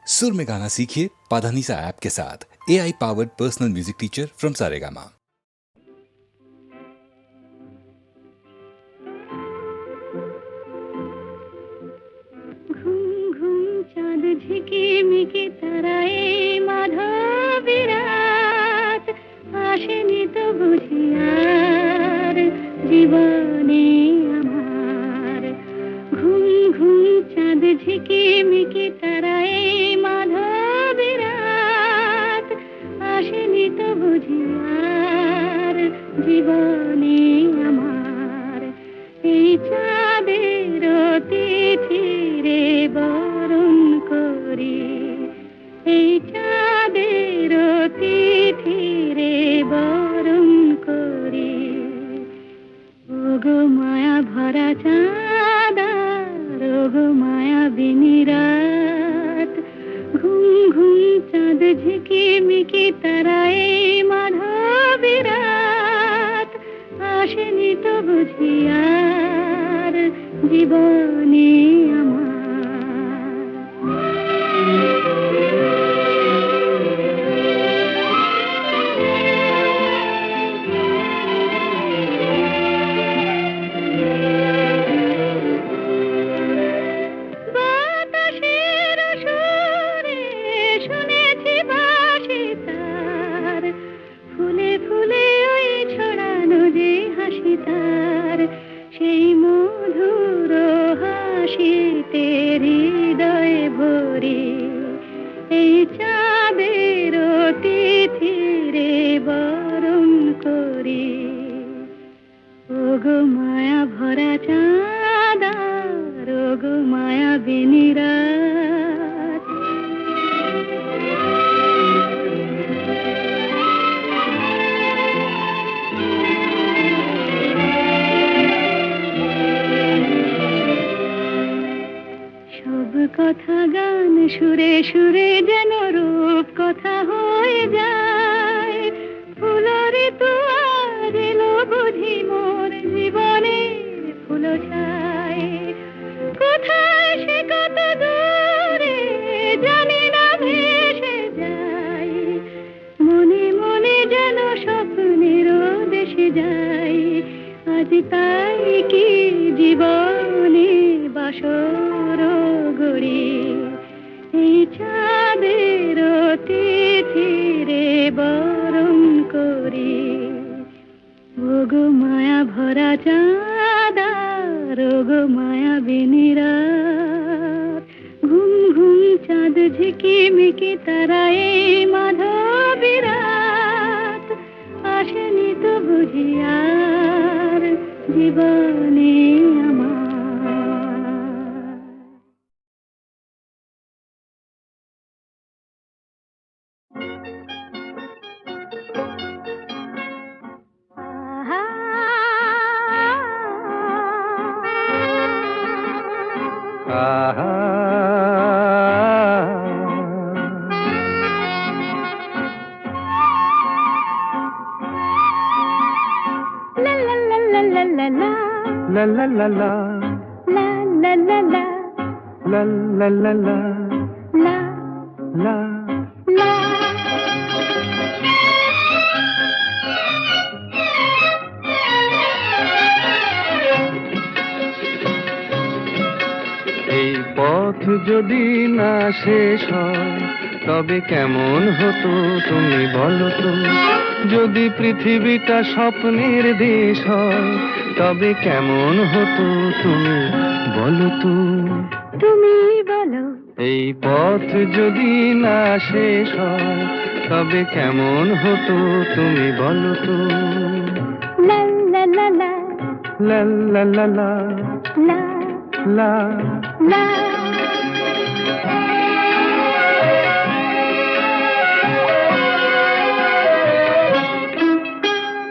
सुर में गाना सीखिए पाधानीसा ऐप के साथ। AI powered personal music teacher from Saregama. ঘুম ঘুম চাঁদ ঝিকিমিকি তারায় মাধবী রাত আসেনি তো বুঝি আর জীবনে আমার। ঘুম ঘুম চাঁদ ঝিকিমিকি তারায় মাধবী রাত আসেনি তো বুঝি আর জীবনে আমার। এই চাঁদের তিথিরে বরণ করি, এই চাঁদের তিথিরে বরণ করি। ওগো মায়া ভরা চাঁদ, ওগো মায়া বিনি রাত, ঘুম ঘুম চাঁদ ঝিকিমিকি তারায় মাধবী রাত আসেনি তো বুঝি আর জীবনে আমার। বাতাসের সুরে শুনেছি বাঁশি তার, ফুলে ফুলে ওই ছড়ানো যে হাসি তার, সেই মধুর হাসিতে হৃদয় ভরি। এই চাঁদের তিথিরে বরণ করি। ওগো মায়া ভরা চাঁদ, ওগো মায়া বিনি রাত। সব কথা গান সুরে সুরে যেন রূপ কথা হয়ে যায়। ফুলরে তো আজ এলো বুঝি মোর জীবনে ফুল ছায়। কোথায় সে কত দূরে জানি না ভেসে যায়। মনে মনে যেন স্বপ্নের দেশে যাই। আজ তাই কি জীবনে বাসর গড়ি। এই চাঁদের তিথিরে বরণ করি। ওগো মায়া ভরা চাঁদ, ওগো মায়া বিনি রাত, ঘুম ঘুম চাঁদ ঝিকিমিকি তারায় মাধবী রাত আসেনি তো বুঝি আর জীবনে আমার। La la la la, La la la la, la la la la, la la. la। এই পথ যদি না শেষ হয় তবে কেমন হতো তুমি বলো তো। যদি পৃথিবীটা স্বপ্নের দেশ হয় তবে কেমন হতো তুমি বলো তো। তুমি বলো। এই পথ যদি না শেষ হয় তবে কেমন হতো তুমি বলো তো। La la la la, লা লা লা লা, la লা। la।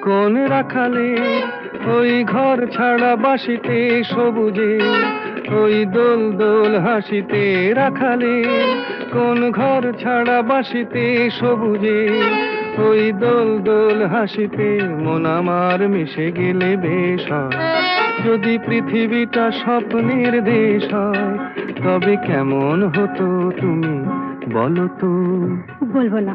কোন রাখালে ওই ঘর ছাড়া বাসিতে সবুজে, ওই দোল দোল হাসিতে রাখালে কোন ঘর ছাড়া বাসিতে সবুজে, ওই দোল দোল হাসিতে মন আমার মিশে গেলে বেশ হয়। যদি পৃথিবীটা স্বপ্নের দেশ হয় তবে কেমন হতো তুমি বলো তো। বলবো না।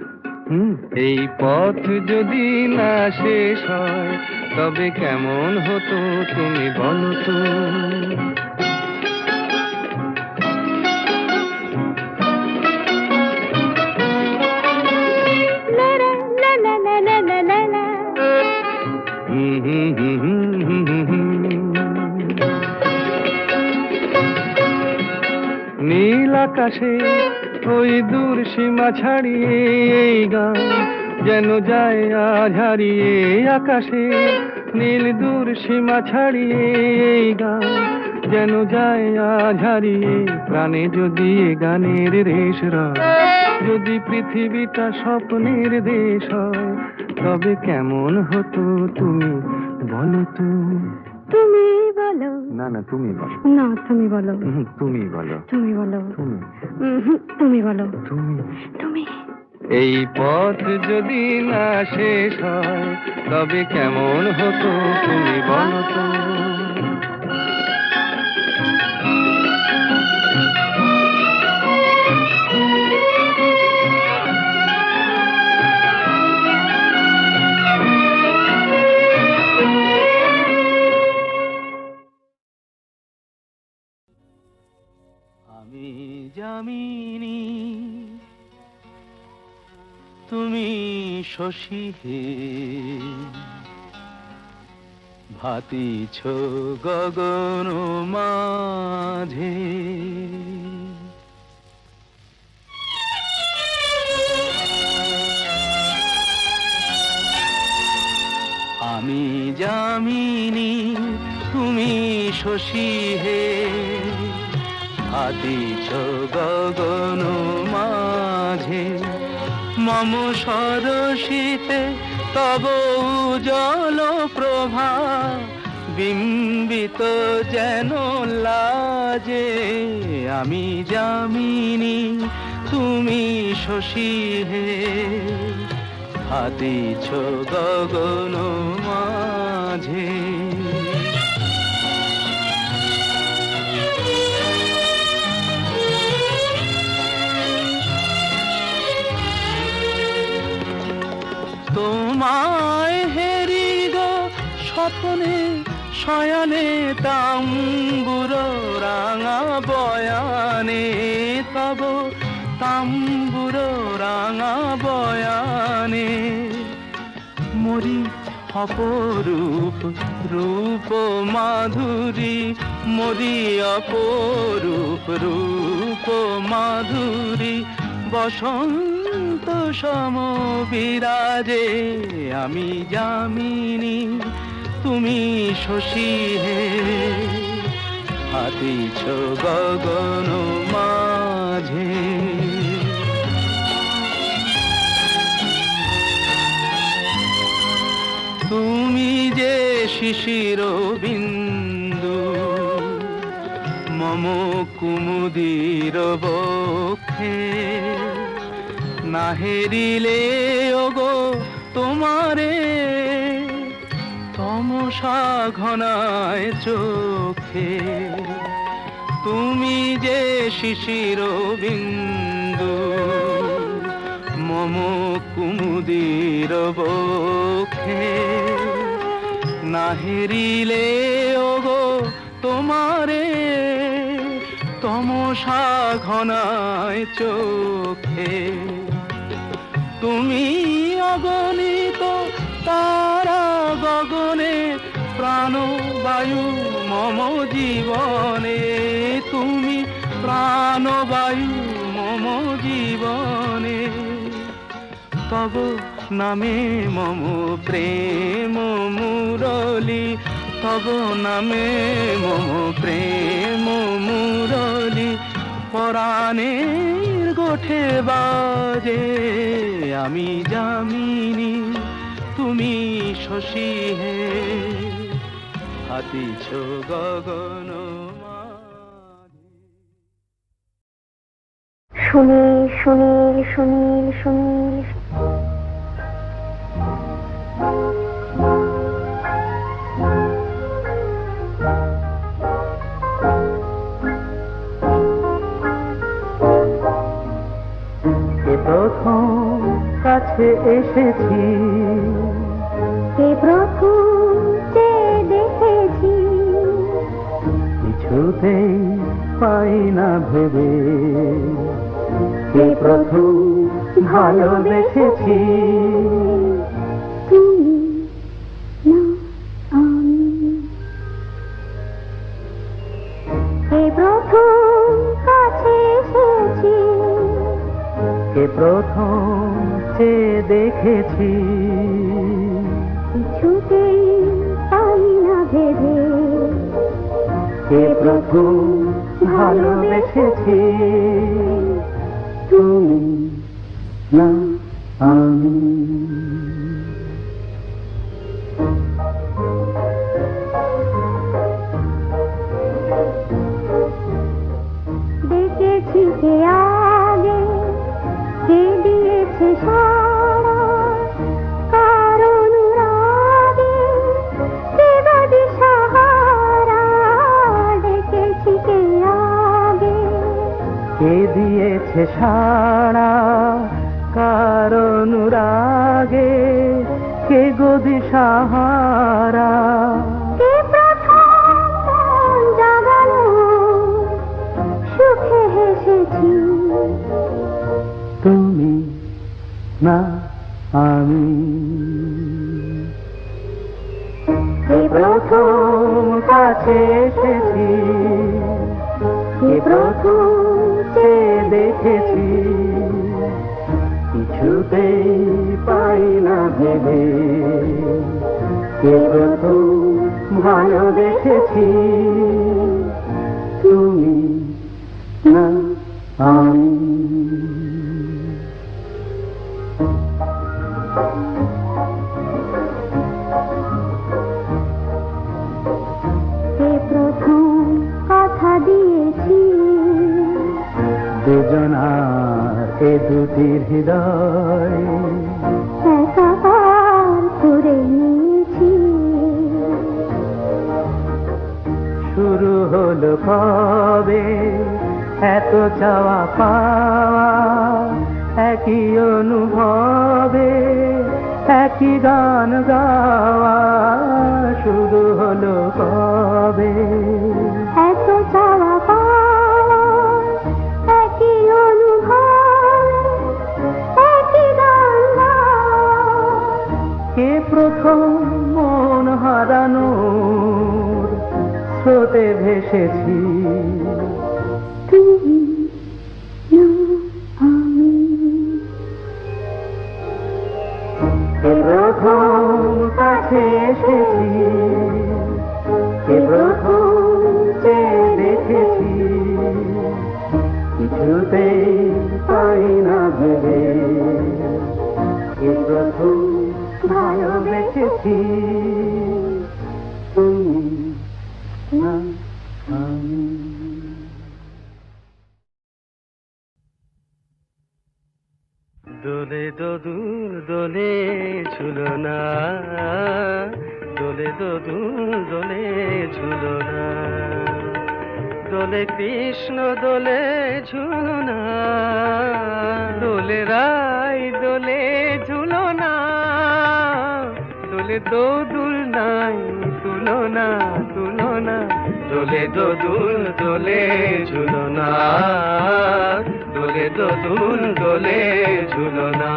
এই পথ যদি না শেষ হয় তবে কেমন হতো তুমি বলো তো। লা লা লা লা লা লা লা লা। নীল আকাশে ওই দূর সীমা ছাড়িয়ে এই গান যেন যায় আজ হারিয়ে। আকাশে নীল দূর সীমা ছাড়িয়ে এই গান যেন যায় আজ হারিয়ে। প্রাণে যদি এ গানের রেশ রয়, যদি পৃথিবীটা স্বপ্নের দেশ হয়, তবে কেমন হতো তুমি বলো তো। তুমি বলো। না না, তুমি বলো। না, তুমি বলো। তুমি বলো। তুমি বলো। তুমি তুমি বলো। তুমি তুমি। এই পথ যদি না শেষ হয় তবে কেমন হতো তুমি বলো তো। আমি যামিনী তুমি শশী হে, ভাতিছ গগন মাঝে। আমি যামিনী তুমি শশী হে, ভাতিছ গগন মাঝে। মম সরসিতে তব উজ্জ্বল প্রভা, বিম্বিত যেন লাজে। আমি যামিনী তুমি শশী হে, ভাতিছ গগন মাঝে। তোমায় হেরি গো স্বপ্নে শয়নে, তাম্বুর রাঙা বয়ানে তব তাম্বুর রাঙা বয়ানে। মরি অপরূপ রূপ মাধুরী, মরি অপরূপ রূপ মাধুরী। বসন্ত সম বিরাজে। আমি যামিনী তুমি শশী হে, ভাতিছ গগন মাঝে। তুমি যে শিশির বিন্দু মম কুমুদির বক্ষে, না হেরিলে ওগো তোমারে তমসা ঘনায় চোখে। তুমি যে শিশির বিন্দু মম কুমুদির বক্ষে, না হেরিলে ওগো তোমারে তমসা ঘনায় চোখে। তুমি অগণিত তারা গগনে, প্রাণবায়ু মম জীবনে। তুমি প্রাণবায়ু মম জীবনে। তব নামে মম প্রেম মুরলী, তব নামে মম প্রেম মুরলী। পরাণের গোঠে বাজে। আমি যামিনী তুমি শশী হে, ভাতিছ গগন মাঝে। সুনীল সুনীল সুনীল সুনীল। প্রথম কাছে এসেছি, কে প্রথম চেয়ে দেখেছি, কিছুতেই পাই না ভেবে, কে প্রথম ভালোবেসেছি। তুমি না আমি। কে প্রথম কাছে এসেছি, কে প্রথম চেয়ে দেখেছি, কিছুতেই পাই না ভেবে, কে প্রথম ভালোবেসেছি। তুমি না আমি। দেখেছি কে আগে, কে দিয়েছে সাড়া, কার অনুরাগে, কে বা দিশাহারা। দেখেছি কে আগে, কে দিয়েছে সাড়া, কার অনুরাগে, কে গো দিশাহারা। কে প্রথম মন জাগালো, সুখে হেসেছি। তুমি না আমি। কে প্রথম কাছে এসেছি, কে প্রথম চেয়ে দেখেছি, কিছুতেই পাই না ভেবে, কে প্রথম ভালোবেসেছি। তুমি না আমি। কে প্রথম কথা দিয়েছি, দুজনার এ দুটি হৃদয় একাকার করে নিয়েছি। শুরু হলো কবে এত চাওয়া পাওয়া, একই অনুভবে একই গান গাওয়া। শুরু হলো কবে এত চাওয়া পাওয়া, একই অনুভব, একই গান গাওয়া। কে প্রথম মন হারানোর স্রোতে ভেসেছি। তুমি না আমি। কে প্রথম কাছে এসেছি, কে প্রথম চেয়ে দেখেছি, কিছুতেই পাই না ভেবে, কে প্রথম ভালোবেসেছি। তুমি না আমি। দোলে দোদুল দোলে ঝুলনা, দোলে দোদুল দোলে ঝুলনা, দোলে কৃষ্ণ দোলে ঝুলনা, দোলে রাই দোলে ঝুলনা, দোলে দোদুল নাই তুলনা তুলনা, দোলে দোদুল দোলে ঝুলনা, দোলে দোদুল দোলে ঝুলনা।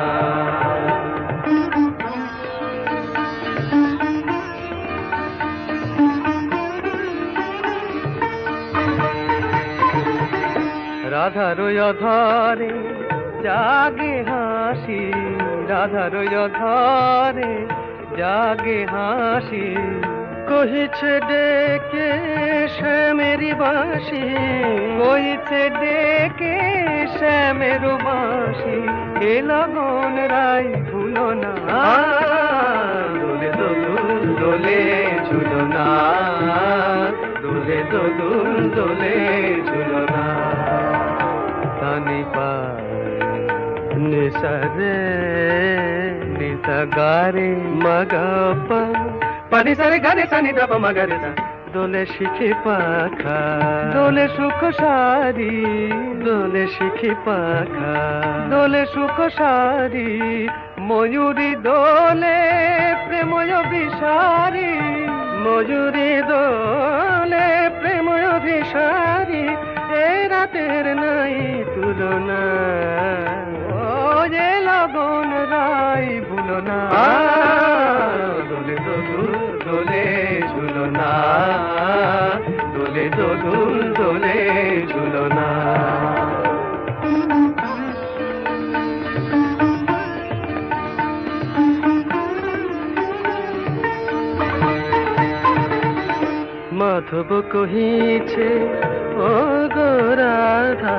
রাধার অধরে জাগে হাসি, রাধার অধরে জাগে হাসি, কহিছে ডেকে শ্যামেরি বাঁশি, কহিছে ডেকে শ্যামের বাঁশি, এ লগন রাই ভুলো না, দোলে দোদুল দোলে ঝুলনা, দোলে দোদুল দোলে ঝুলনা। তানি পায় নিসা রে নিসা গারে মগপ পানি সারে গারে সানি দাপ মগরে সা, দোলে শিখে পাখা দোলে সুখ সারি, দোলে শিখে পাখা দোলে সুখ সারি ময়ূরী দোলে প্রেময় বিসারি ময়ূরী দোলে প্রেময় বিসারি এ রাতের নাই তুলনা ও যে লগন রাই ভুলো না দোলে দোদুল দোলে ঝুলো না দোলে দোদুল দোলে ঝুলো না মাধব কহিছে ও গো রাধা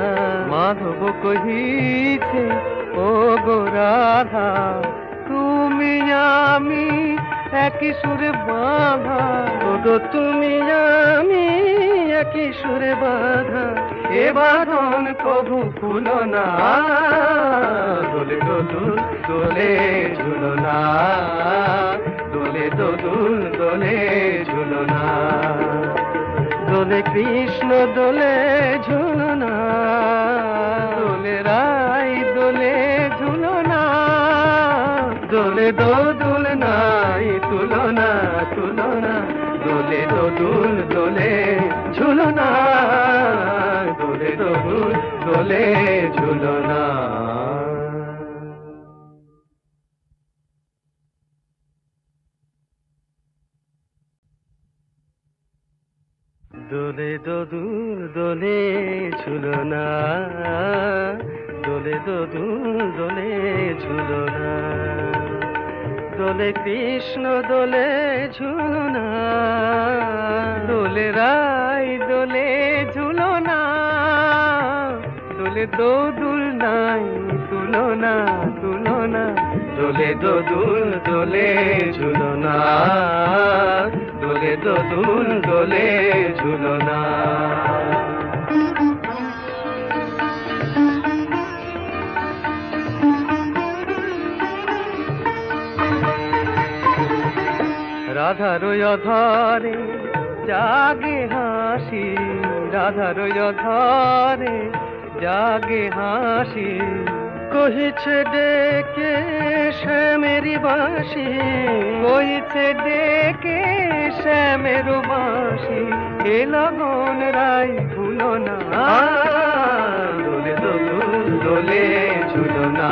মাধব কহিছে ও গো রাধা তুমি আমি একই সুরে বাঁধা ও গো তুমি আমি একই সুরে বাঁধা এ বাঁধন কবু খুলো না দোলে দোদুল দোলে ঝুলো না দোলে দোদুল দোলে ঝুলো না দোলে কৃষ্ণ দোলে ঝুলো না দোলে রাই দোলে ঝুলো না দোলে দোদুল নাই তুলনা তুলনা দোলে দোদুল দোলে ঝুলো না দোলে দোদুল দোলে ঝুলো না দোলে দোদুল দোলে ঝুলো না দোলে দোদুল দোলে ঝুলো না দোলে কৃষ্ণ দোলে ঝুলো না দোলে রাই দোলে ঝুলো না দোলে দোদুল নাই তুলনা তুলনা দোলে দোদুল দোলে ঝুলো না দোলে দোদুল দোলে ঝুলো না রাধার অধরে জাগে হাসি রাধার অধরে জাগে হাসি কহিছে ডেকে শ্যামেরি বাঁশি কহিছে ডেকে শ্যামের বাঁশি এ লগন রাই ভুলো না দোলে দোদুল দোলে ঝুলো না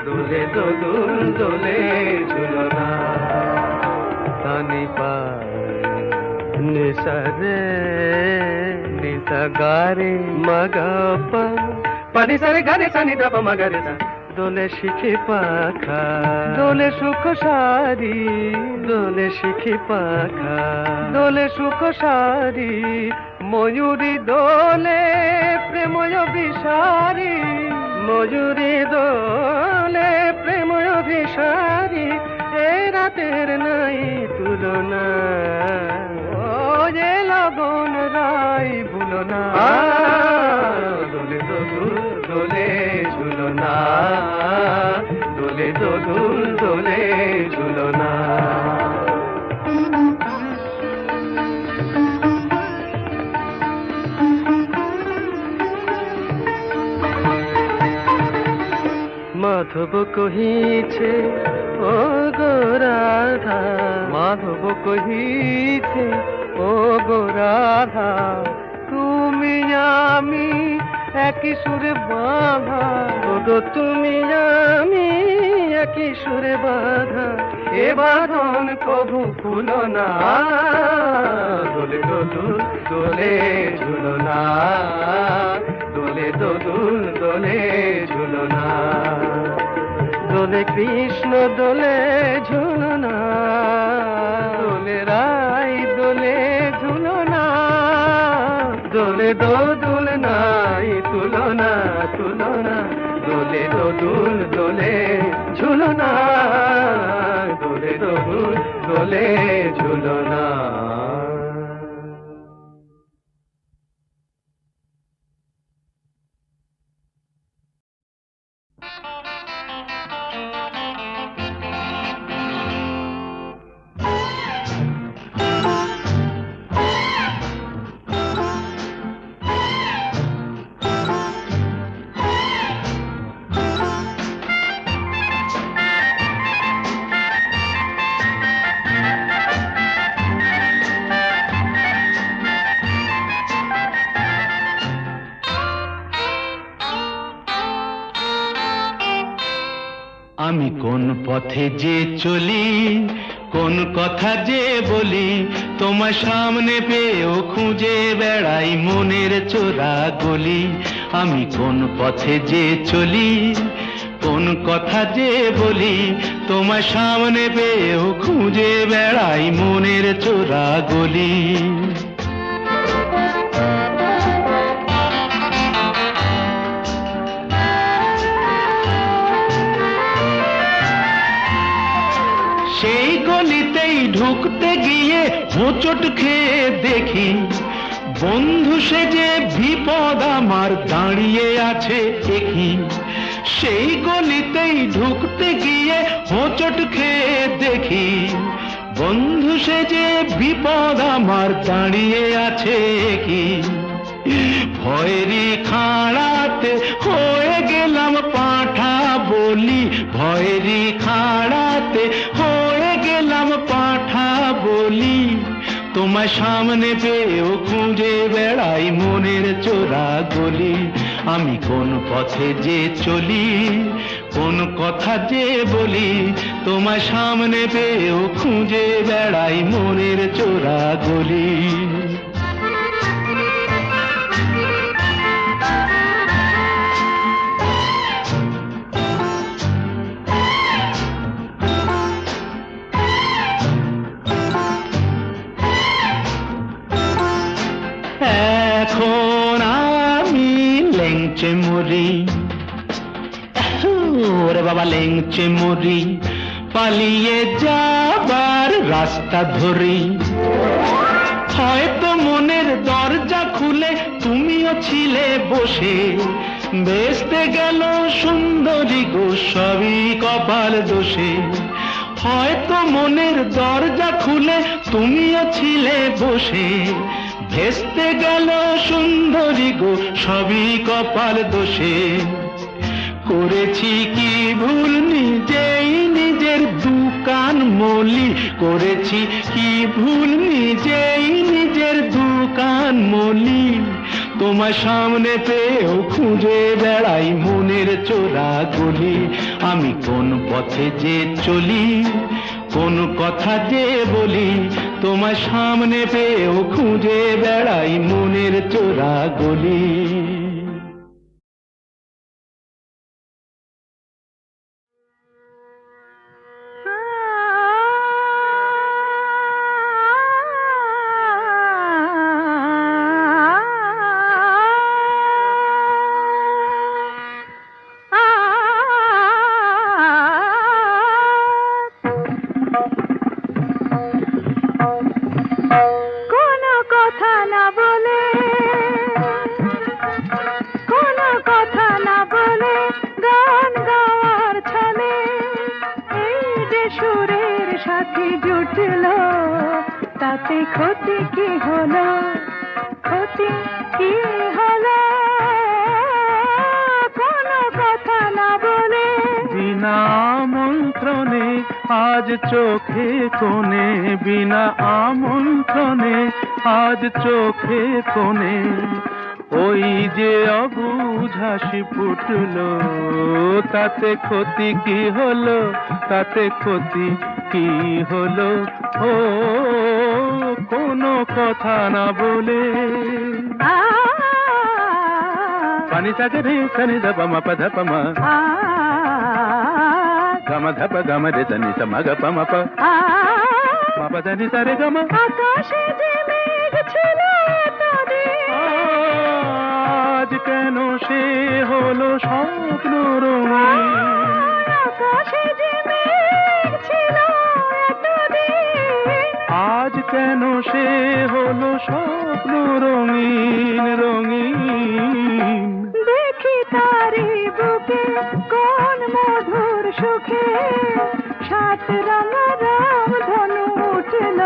দোলে দোদুল দোলে ঝুলো না সানি পা নিসা রে নিসা গারে মগপা পানি সারে গারে সানি দাপা মগরে সা দোলে শিখি পাখা দোলে সুখ সারি দোলে শিখি পাখা দোলে সুখ সারি ময়ূরী দোলে প্রেময় বিসারি ময়ূরী দোলে প্রেময় বিসারি এ রাতের নাই তুলনা ও যে লগন রাই ভুলো না দোলে দোদুল দোলে ঝুলো না দোলে দোদুল দোলে ঝুলো না মাধব কহিছে ও গো রাধা মাধব কহিছে ও গো রাধা তুমি আমি একই সুরে বাঁধা ও গো তুমি আমি একই সুরে বাঁধা এ বাঁধন কবু খুলো না দোলে দোদুল দোলে ঝুলো না দোলে দোদুল দোলে ঝুলো না দোলে কৃষ্ণ দোলে ঝুলো না দোলে রাই দোলে ঝুলো না দোলে দোদুল নাই তুলনা তুলনা দোলে দোদুল দোলে ঝুলো না দোলে দোদুল দোলে ঝুলো না আমি কোন পথে যে চলি, কোন কথা যে বলি, তোমার সামনে পেয়েও খুঁজে বেড়াই মনের চোরা গলি। আমি কোন পথে যে চলি, কোন কথা যে বলি, তোমার সামনে পেয়েও খুঁজে বেড়াই মনের চোরা গলি। সেই গলিতেই ঢুকতে গিয়ে হোঁচট খেয়ে দেখি, বন্ধু সেজে বিপদ আমার দাঁড়িয়ে আছে একই। সেই গলিতেই ঢুকতে গিয়ে হোঁচট খেয়ে দেখি, বন্ধু সেজে বিপদ আমার দাঁড়িয়ে আছে কি। ভয়েরই খাড়াতে হয়ে গেলাম পাঁঠা বলি, ভয়েরই খাড়াতে হয়ে গেলাম পাঁঠা বলি। তোমার সামনে পেয়েও খুঁজে বেড়াই মনের চোরা গলি। আমি কোন পথে যে চলি, কোন কথা যে বলি, তোমার সামনে পেয়েও খুঁজে বেড়াই মনের চোরা গলি। এখন আমি লেংচে মরি, ওরে বাবা লেংচে মরি, পালিয়ে যাবার রাস্তা ধরি। হয়তো মনের দরজা খুলে তুমিও ছিলে বসে, বেসতে গেল সুন্দরী গো সবই কপাল দোষে। হয়তো মনের দরজা খুলে তুমিও ছিলে বসে, ভেস্তে গেল সুন্দরী গো সবই কপাল দোষে। করেছি কি ভুল নিজেই নিজের দোকান মলি, করেছি কি ভুল নিজেই নিজের দোকান মলি। তোমার সামনে পেয়েও খুঁজে বেড়াই মনের চোরা গলি। আমি কোন পথে যে চলি, কোন কথা যে বলি, তোমার সামনে পেয়েও খুঁজে বেড়াই মনের চোরা গলি। কোনো কথা না বলে, কোনো কথা না বলে গান গাওয়ার ছলে এই যে সুরের সাথে জুটলো, তাতে ক্ষতি কি হলো, ক্ষতি কি হলো? কোনো কথা না বলে বিনা আমন্ত্রণে আজ চোখে কোণে, বিনা আমন্ত্রণে আজ চোখে কোণে ওই যে অবুঝ হাসি ফুটলো, তাতে ক্ষতি কি হলো, তাতে ক্ষতি কি হলো? ও কোনো কথা না বলে। পানি সাগরে রে সনি দ পমা পধ পমা, গম ধপ গম রে সনি সম গ পম প, মা পধ নি সা রে গম। আকাশে যে মেঘ ছিল এতদিন, আজ কেন সে হলো স্বপ্ন রঙিন, আকাশে যে মেঘ ছিল এতদিন, আজ কেন সে হলো স্বপ্ন রঙিন রঙিন। দেখি তারি বুকে কোন মধুর সুখে সাত রাঙা রাম ধনু উঠল,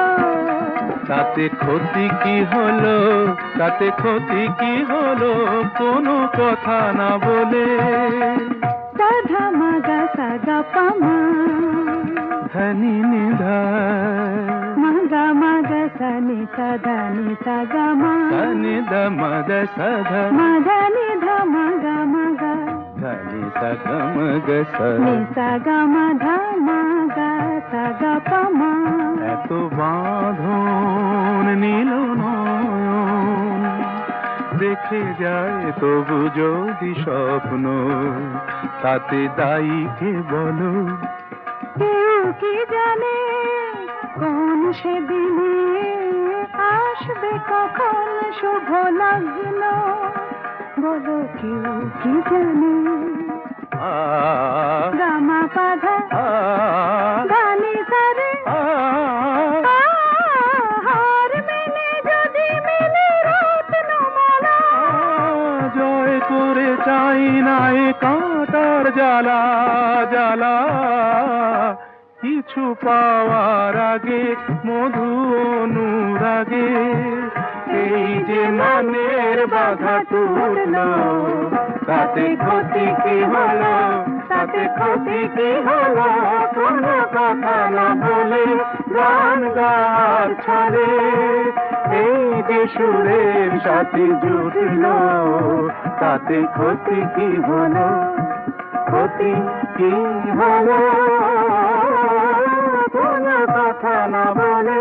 তাতে ক্ষতি কি হলো, তাতে ক্ষতি কি হলো? কোনো কথা না বলে। সাধা মাগা সাগা পামা, ধনি নিধা, মাগা মাগা সানি সাদা নি সাগা মা, ধনি দ মদ সধ, মাগা নি ধা মাগা মাগা, ধনি সা গা মা গা সা। নি সা গা মা ধা মা গা সা গা পা মা। এত বাঁধন নীল নয়ন দেখে যায় তবু যদি স্বপ্ন, তাতে দায়ী কে বলো? কেউ কি জানে কোন সেদিনে আসবে কখন শুভ লগ্ন, বলো কেউ কি জানে? আ গামা পাধা আ গানি সারে আ হার মেলে যদি মেলে রত্নমালা। জয় করে চাই না এ কাঁটার জ্বালা জ্বালা, কিছু পাওয়ার আগে মধু অনুরাগে এই যে মনের বাধা টুটলো, তাতে ক্ষতি কি হলো? তাতে ক্ষতি কি হলো? কোনো কথা না বলে গান গাওয়ার ছলে এই যে সুরের সাথে জুটলো, তাতে ক্ষতি কি হলো? ক্ষতি কি হলো? কোনো কথা না বলে।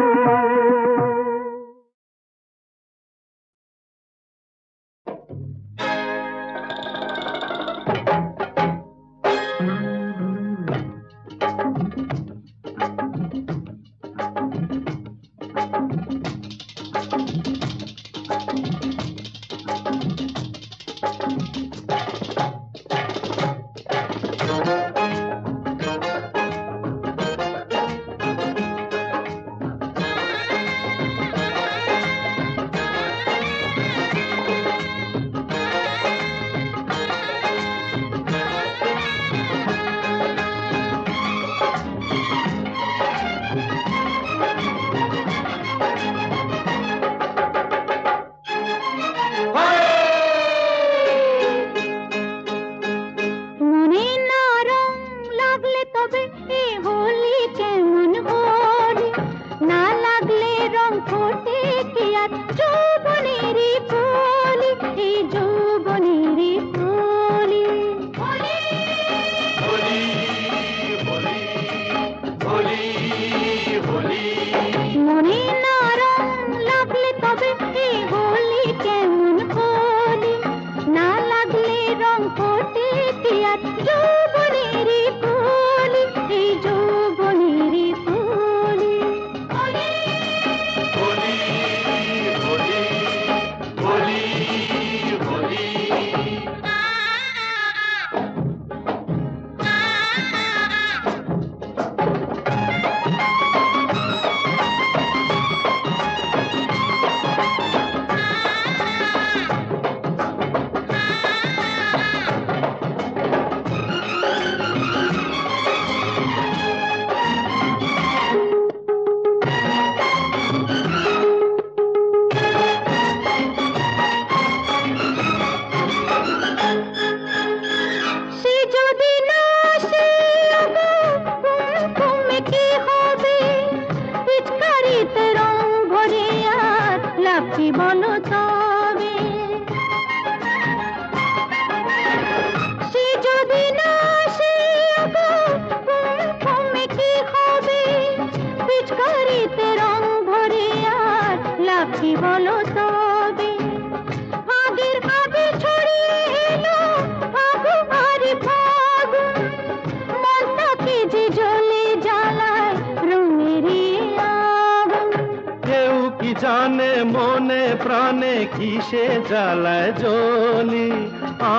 জানে মনে প্রাণে কিসে জ্বালায় জ্বলি,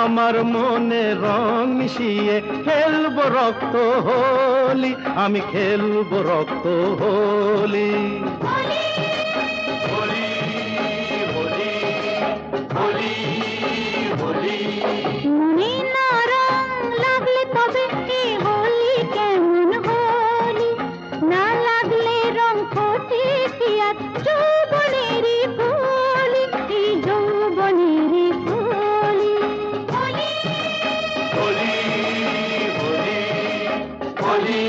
আমার মনে রং মিশিয়ে খেলবো রক্ত হোলি, আমি খেলবো রক্ত হোলি। মনে না রং লাগলে তবে কি হোলি কেমন হোলি, না লাগলে রং ফোটে কি আর যৌবনেরই হোলি, এই যৌবনেরই হোলি। হোলি হোলি হোলি হোলি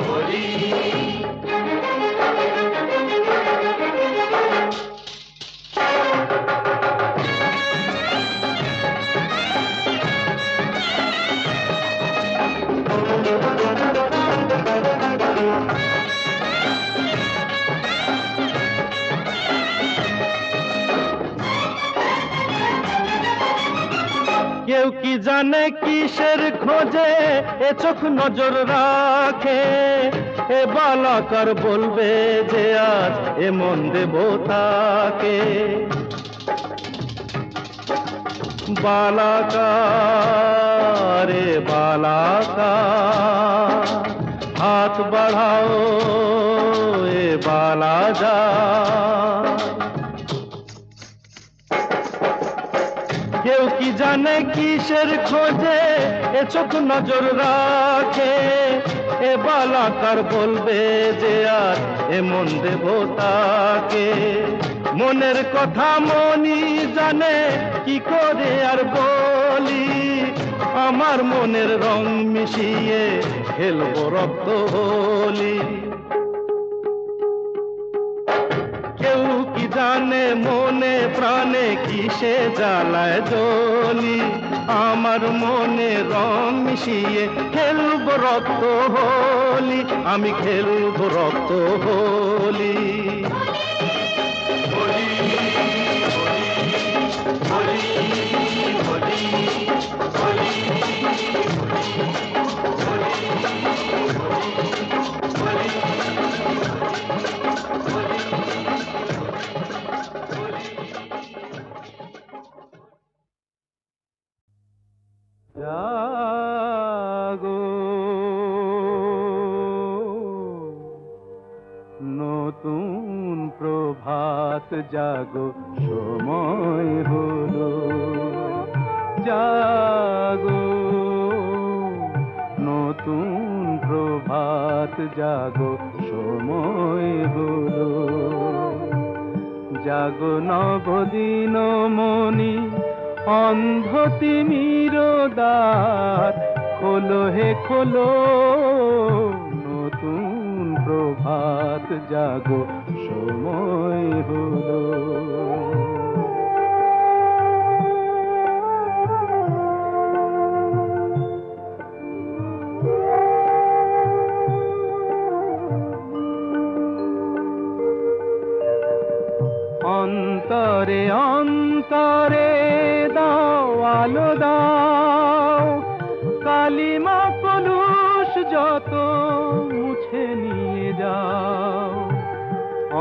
হোলি। কেউ কি জানে কিসের খোঁজে এ চোখ নজর রাখে, এ বালাকার বলবে যে আজ এ মন দেব তাকে। বালাকার রে বালাকার, হাত বাড়াও এ বালা যা। কেউ কি জানে কিসের খোঁজে এ চোখ নজর রাখে, এ বালাকার বলবে যে আর এ মন দেব তাকে। মনের কথা মনি জানে কি করে আর বলি, আমার মনের রং মিশিয়ে খেলবো রক্ত হোলি। কেউ কি জানে মনে প্রাণে কিসে জ্বালায় জ্বলি, আমার মনে রং মিশিয়ে খেলবো রক্ত হোলি, আমি খেলবো রক্ত হোলি। জাগো নতুন প্রভাত জাগো, সময় হলো। জাগো নতুন প্রভাত জাগো, সময় হলো। জাগো নবদিন মনি, অন্ধ তিমির দ্বার খোলো হে খোলো। নতুন প্রভাত জাগো, সময় হলো। অন্তরে অন্তরে দাও আলো দাও, কালিমা কলুষ যত মুছে নিয়ে যাও।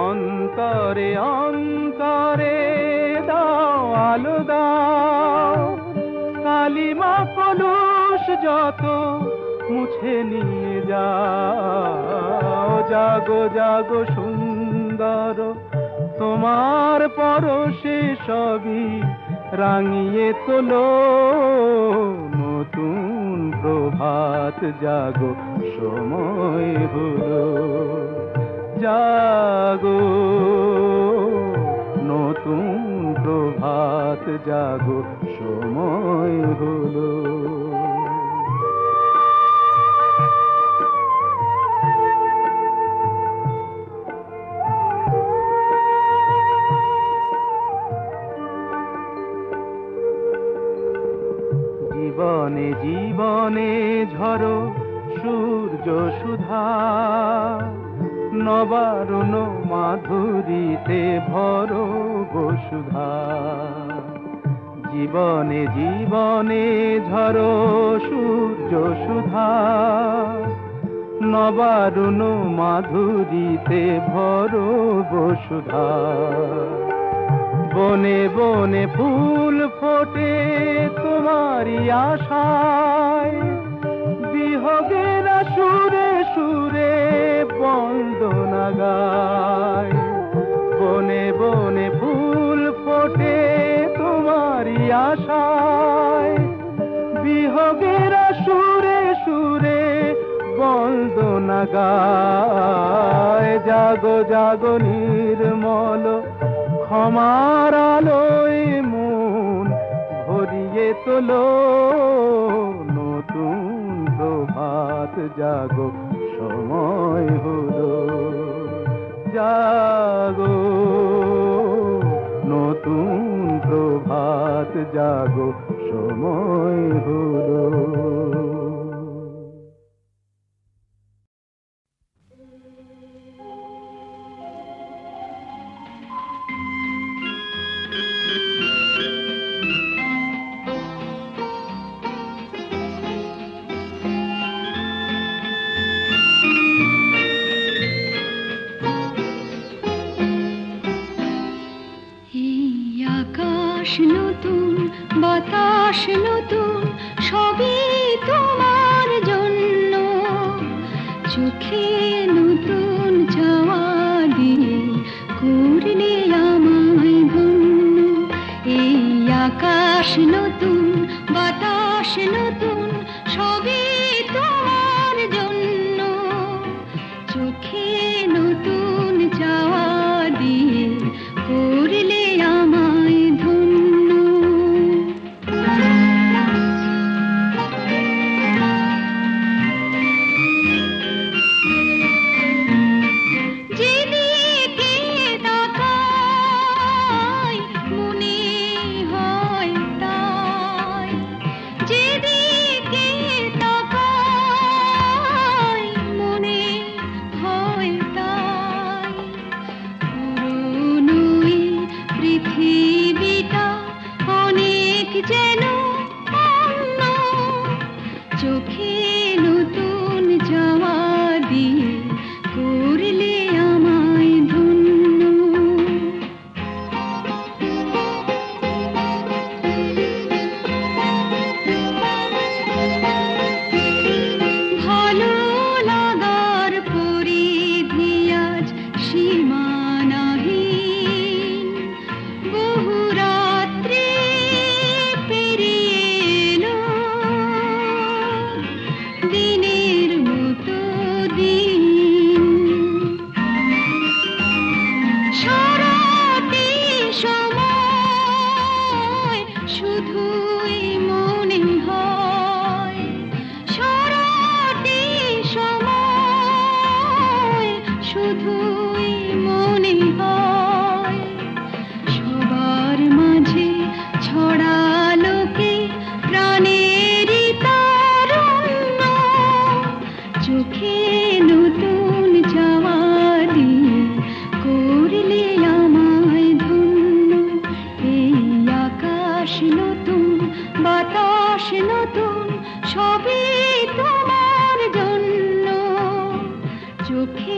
অন্তরে অন্তরে দাও আলো দাও, কালিমা কলুষ যত মুছে নিয়ে যাও। জাগো জাগো সুন্দর, তোমার পরশে সবই রাঙিয়ে তোলো। নতুন প্রভাত জাগো, সময় হলো। জাগো নতুন প্রভাত জাগো, সময় হলো। জীবনে জীবনে ঝরো সূর্য সুধা, নবারুণ মাধুরীতে ভরো বসুধা। জীবনে জীবনে ঝরো সূর্য সুধা, নবারুণ মাধুরীতে ভরো বসুধা। বনে বনে ফুল ফোটে তোমারি আশায়, বিহগের সুরে সুরে বন্দনা গায়। বনে বনে ফুল ফোটে তোমারি আশায়, বিহগের সুরে সুরে বন্দনা গায়। জাগো জাগো নির্মল ক্ষমার আলোয় মন ভরিয়ে তোলো। নতুন প্রভাত জাগো, সময় হলো। জাগো নতুন প্রভাত জাগো, সময় হলো। আকাশ নতুন সবই তোমার জন্য, চোখে নতুন চাওয়া দিয়ে করলে আমায় ধন্য। এই আকাশ নতুন বাতাস নতুন সবই তোমার জন্য, চোখে নতুন চাওয়া দিয়ে করলে আমায় ধন্য। যেদিকে তাকাই মনে হয় তাই, যেদিকে তাকাই মনে হয় তাই। পুরনো এই পৃথিবীটা অনেক যেন অন্য, চোখে নতুন চাওয়া দিয়ে করলে আমায় ধন্য। ভালো লাগার পরিধি আজ সীমানাহীন, বহু রাত্রি পেরিয়ে এলো, দিনের মতো দিন। সারাটি সময় শুধুই মনে হয়, সারাটি সময় শুধুই মনে হয়। সবার মাঝে ছড়ালো কে প্রাণেরই তারুণ্য, চোখে নতুন চাওয়া দিয়ে করলে আমায় ধন্য। এই আকাশ নতুন বাতাস নতুন সবই তোমার জন্য, চোখে